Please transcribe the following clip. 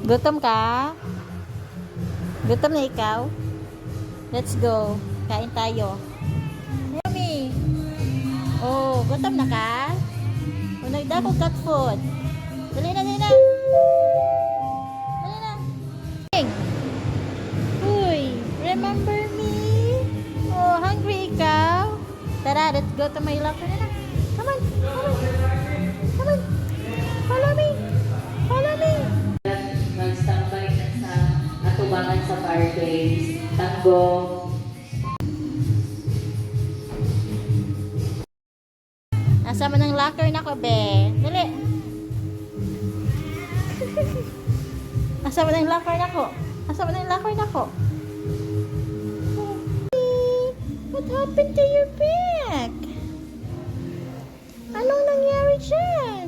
Gutom ka? Gutom na ikaw? Let's go. Kain tayo. Yummy. Oh, gutom na ka? O, nagdako cat food. Dali na, dali na. Dali na. Uy, remember me? Oh, hungry ikaw? Tara, let's go to my locker na. Come on, come on. Come on. Follow me. Follow me. Mag-standby na sa atubangan sa fireplace. Tango. Nasa mo ng locker na ko, be. Dali. Nasa mo ng locker na ko. Nasa mo ng locker na ko. What happened to your bag? Anong nangyari dyan?